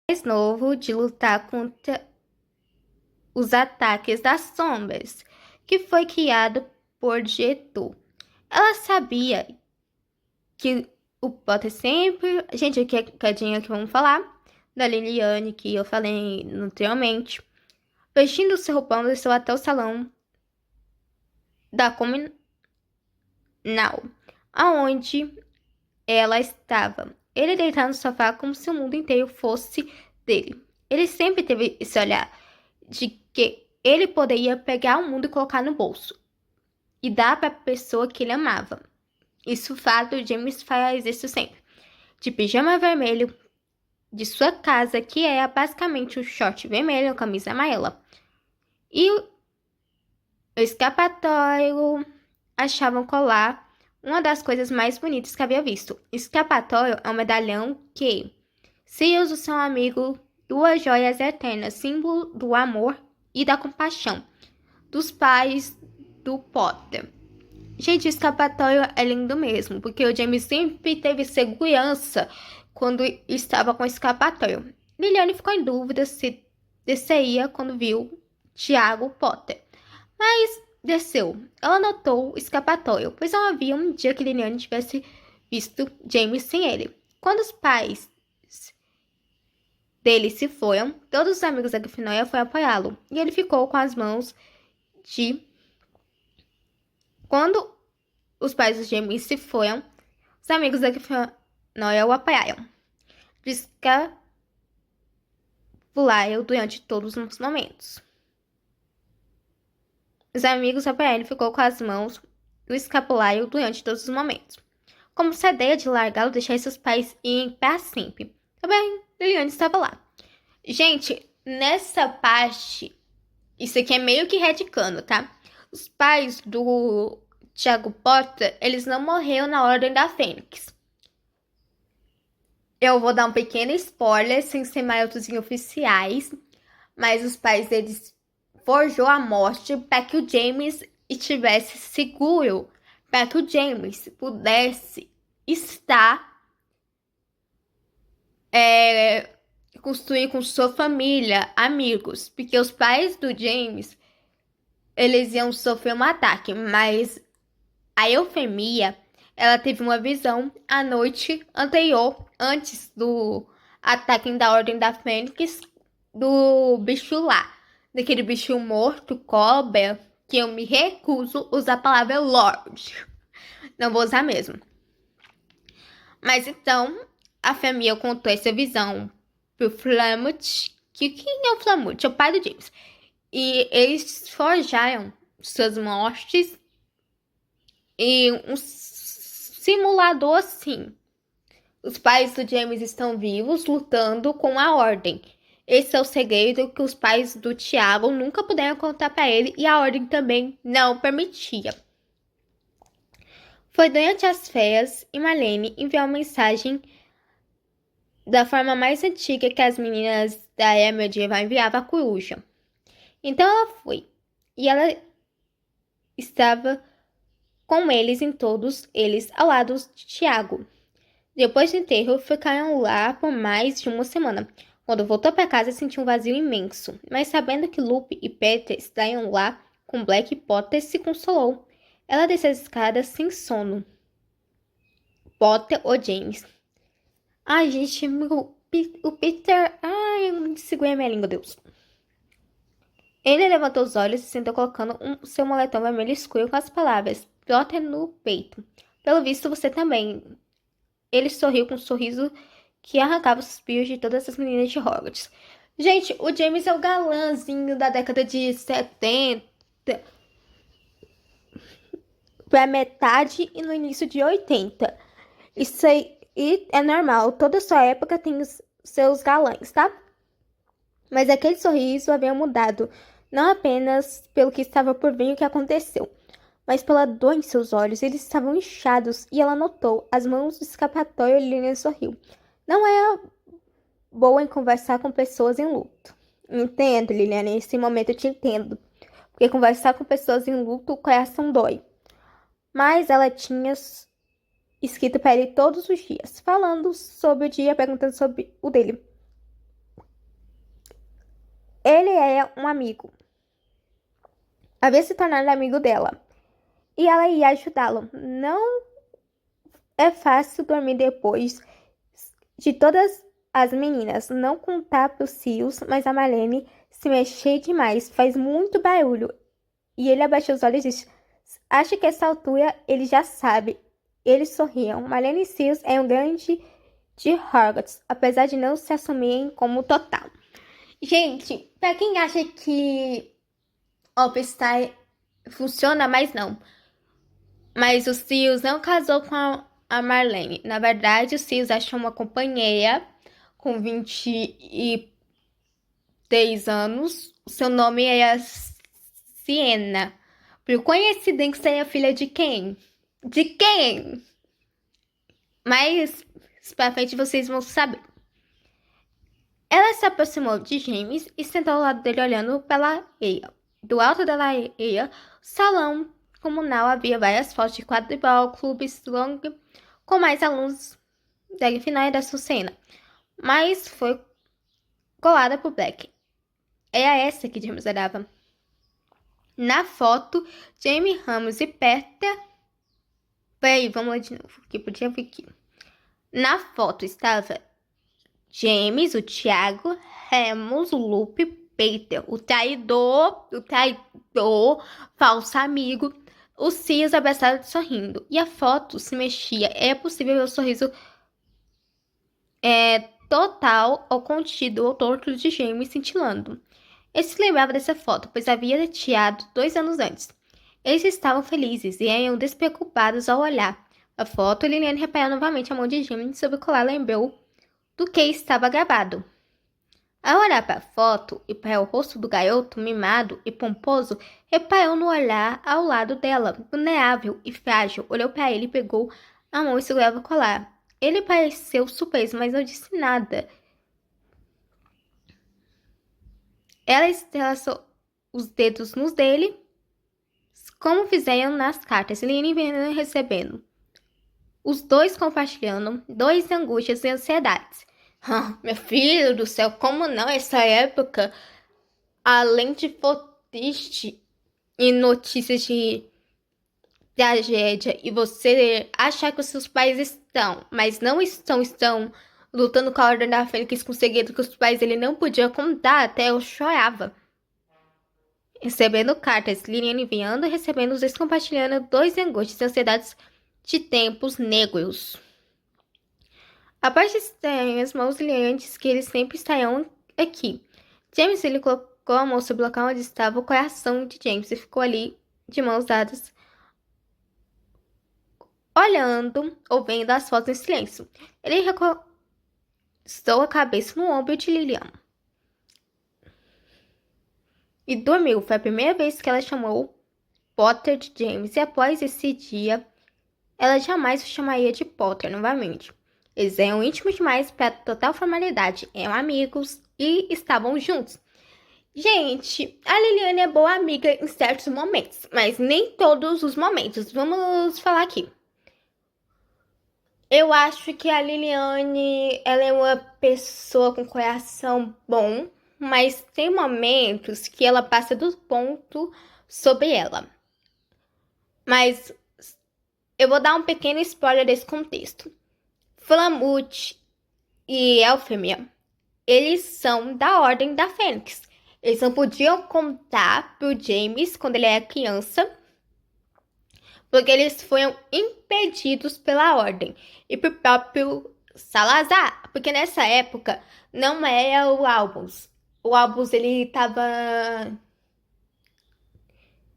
mais novo de lutar contra os ataques das sombras, que foi criado por Getu. Ela sabia que o Potter sempre... Gente, aqui é cadinho que vamos falar da Liliane, que eu falei anteriormente. Vestindo seu roupão, desceu até o salão da comunal, aonde ela estava. Ele deitado no sofá como se o mundo inteiro fosse dele. Ele sempre teve esse olhar de que ele poderia pegar o mundo e colocar no bolso e dar para a pessoa que ele amava. Isso fato, James faz isso sempre. De pijama vermelho, de sua casa, que é basicamente um short vermelho, camisa amarela. E o escapatório achavam colar uma das coisas mais bonitas que havia visto. Escapatório é um medalhão que Sirius, o seu amigo, duas joias eternas, símbolo do amor e da compaixão dos pais do Potter. Gente, o escapatório é lindo mesmo, porque o James sempre teve segurança quando estava com o escapatório. Liliane ficou em dúvida se desceria quando viu Tiago Potter, mas desceu. Ela notou o escapatório, pois não havia um dia que Liliane tivesse visto James sem ele. Quando os pais dele se foram, todos os amigos da Grifinória foram apoiá-lo, e ele ficou com as mãos de... Quando os pais dos James se foram, os amigos da Grifinória o apoiaram. Descapularam durante todos os momentos. Os amigos apoiaram e ficou com as mãos do escapulário durante todos os momentos. Como se a ideia de largá-lo deixasse seus pais irem para sempre. Também, Liliane estava lá. Gente, nessa parte, isso aqui é meio que retcano, tá? Os pais do Tiago Potter, eles não morreram na Ordem da Fênix. Eu vou dar um pequeno spoiler, sem ser maiores oficiais, mas os pais deles forjou a morte para que o James estivesse seguro, para que o James pudesse estar construir com sua família, amigos, porque os pais do James eles iam sofrer um ataque, mas a Eufemia, ela teve uma visão a noite anterior, antes do ataque da Ordem da Fênix, do bicho lá, daquele bicho morto, cobra, que eu me recuso a usar a palavra Lorde. Não vou usar mesmo. Mas então, a família contou essa visão pro Flamut, que quem é o Flamut? É o pai do James. E eles forjaram suas mortes e um simulador assim. Os pais do James estão vivos, lutando com a Ordem. Esse é o segredo que os pais do Tiago nunca puderam contar para ele e a Ordem também não permitia. Foi durante as férias e Marlene enviou uma mensagem da forma mais antiga que as meninas da era medieval enviavam a coruja. Então ela foi, e ela estava com eles em todos eles ao lado de Tiago. Depois do enterro, ficaram lá por mais de uma semana. Quando voltou para casa, sentiu um vazio imenso, mas sabendo que Lupe e Peter estariam lá com Black Potter, se consolou. Ela desceu as escadas sem sono. Potter ou James? Ai, gente, o Peter... Ai, eu segurei minha língua, Deus. Ele levantou os olhos e se sentou colocando seu moletom vermelho escuro com as palavras Potter no peito. Pelo visto, você também. Ele sorriu com um sorriso que arrancava os suspiros de todas as meninas de Hogwarts. Gente, o James é o galãzinho da década de 70 pra metade e no início de 80. Isso aí é normal. Toda sua época tem os seus galãs, tá? Mas aquele sorriso havia mudado, não apenas pelo que estava por vir e o que aconteceu, mas pela dor em seus olhos. Eles estavam inchados e ela notou as mãos do escapatório e Lilian sorriu. Não é boa em conversar com pessoas em luto. Entendo, Lilian, nesse momento eu te entendo. Porque conversar com pessoas em luto, o coração dói. Mas ela tinha escrito para ele todos os dias, falando sobre o dia, perguntando sobre o dele. ele é um amigo. Havia se tornado amigo dela. E ela ia ajudá-lo. Não é fácil dormir depois de todas as meninas. Não contar pros Sios, mas a Marlene se mexeu demais. Faz muito barulho. E ele abaixou os olhos e disse: acho que essa altura ele já sabe. Eles sorriam. Marlene Sears é um grande de Hogwarts, apesar de não se assumirem como total. Gente, pra quem acha que Opstar funciona, mas não. Mas o Sirius não casou com a Marlene. Na verdade, o Sirius achou uma companheira com 23 anos. Seu nome era Siena. Por coincidência, é a filha de quem? De quem? Mas pra frente vocês vão saber. Ela se aproximou de James e sentou ao lado dele olhando pela areia. Do alto da lareira, o salão comunal havia várias fotos de quadribol, clubes long com mais alunos da Grifinória e da Sucena, mas foi colada por Black. Era essa que James olhava. Na foto, Jamie Ramos e Peter... Peraí, vamos lá de novo, que podia vir aqui. Na foto estava James, o Thiago, Ramos, o Lupe, Peter, o traidor, falso amigo, o Sirius abraçado sorrindo. E a foto se mexia. É possível ver o sorriso total ou contido ou torto de James cintilando. Ele se lembrava dessa foto, pois havia tirado 2 anos antes. Eles estavam felizes e eram despreocupados ao olhar a foto. Liliane reparou novamente a mão de James sobre o colar, lembrou do que estava gravado. Ao olhar para a foto e para o rosto do garoto mimado e pomposo, reparou no olhar ao lado dela, vulnerável e frágil. Olhou para ele e pegou a mão e segurava o colar. Ele pareceu surpreso, mas não disse nada. Ela entrelaçou os dedos nos dele, como fizeram nas cartas, Liliane e recebendo. Os dois compartilhando, 2 angústias e ansiedades. Meu filho do céu, como não? Essa época, além de triste e notícias de tragédia, e você achar que os seus pais estão, mas não estão lutando com a Ordem da Fênix com segredo que os pais ele não podia contar, até eu chorava. Recebendo cartas, Liliane enviando e recebendo, os dois compartilhando, 2 angústias e ansiedades de tempos negros. Após estarem as mãos, Liliane disse que eles sempre estarão aqui. James ele colocou a mão sobre o local onde estava o coração de James e ficou ali de mãos dadas, olhando ou vendo as fotos em silêncio. Ele recostou a cabeça no ombro de Liliane e dormiu. Foi a primeira vez que ela chamou Potter de James, e após esse dia, ela jamais o chamaria de Potter novamente. Eles eram íntimos demais para total formalidade, eram amigos e estavam juntos. Gente, a Liliane é boa amiga em certos momentos, mas nem todos os momentos. Vamos falar aqui. Eu acho que a Liliane, ela é uma pessoa com coração bom, mas tem momentos que ela passa do ponto sobre ela. Mas eu vou dar um pequeno spoiler desse contexto. Flamute e Elphemia, eles são da Ordem da Fênix. Eles não podiam contar pro James quando ele era criança, porque eles foram impedidos pela Ordem e pro próprio Salazar, porque nessa época não era o Albus. O Albus, ele tava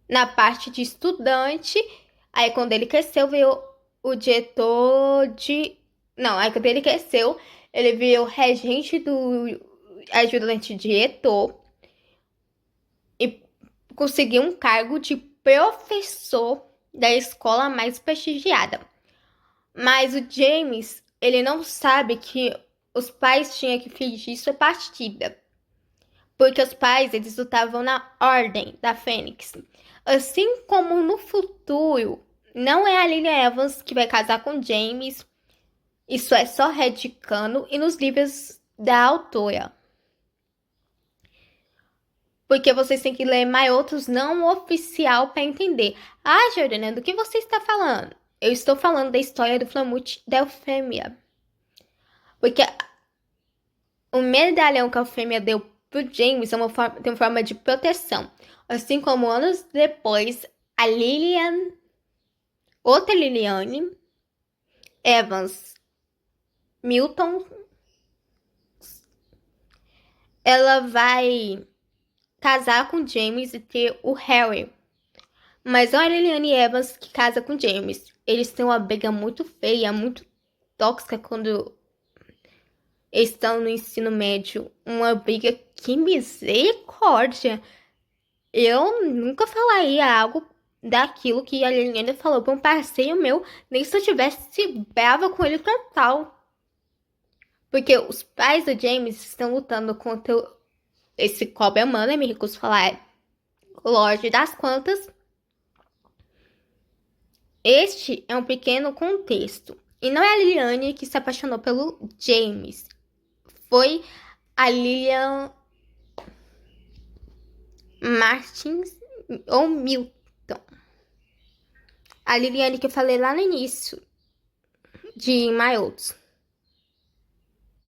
na parte de estudante. Aí quando ele cresceu, veio o diretor de... Não, aí quando ele cresceu, ele veio regente do ajudante diretor e conseguiu um cargo de professor da escola mais prestigiada. Mas o James, ele não sabe que os pais tinham que fingir sua partida, porque os pais, eles lutavam na Ordem da Fênix. Assim como no futuro, não é a Lily Evans que vai casar com James. Isso é só retcano e nos livros da autora. Porque vocês têm que ler mais outros não oficial para entender. Ah, Jordana, do que você está falando? Eu estou falando da história do Flamute da Eufêmia. Porque o medalhão que a Eufêmia deu pro James tem uma forma de proteção. Assim como anos depois, a Lilian, outra Liliane, Evans Milton, ela vai casar com James e ter o Harry. Mas não é a Liliane Evans que casa com James. Eles têm uma briga muito feia, muito tóxica quando eles estão no ensino médio. Uma briga que misericórdia. Eu nunca falaria algo daquilo que a Liliane falou pra um parceiro meu, nem se eu tivesse brava com ele total. Porque os pais do James estão lutando contra esse Cobra Mano, me recuso a falar Lorde das Quantas. Este é um pequeno contexto. E não é a Liliane que se apaixonou pelo James. Foi a Lilian Martins ou Milton. A Liliane que eu falei lá no início de Miles.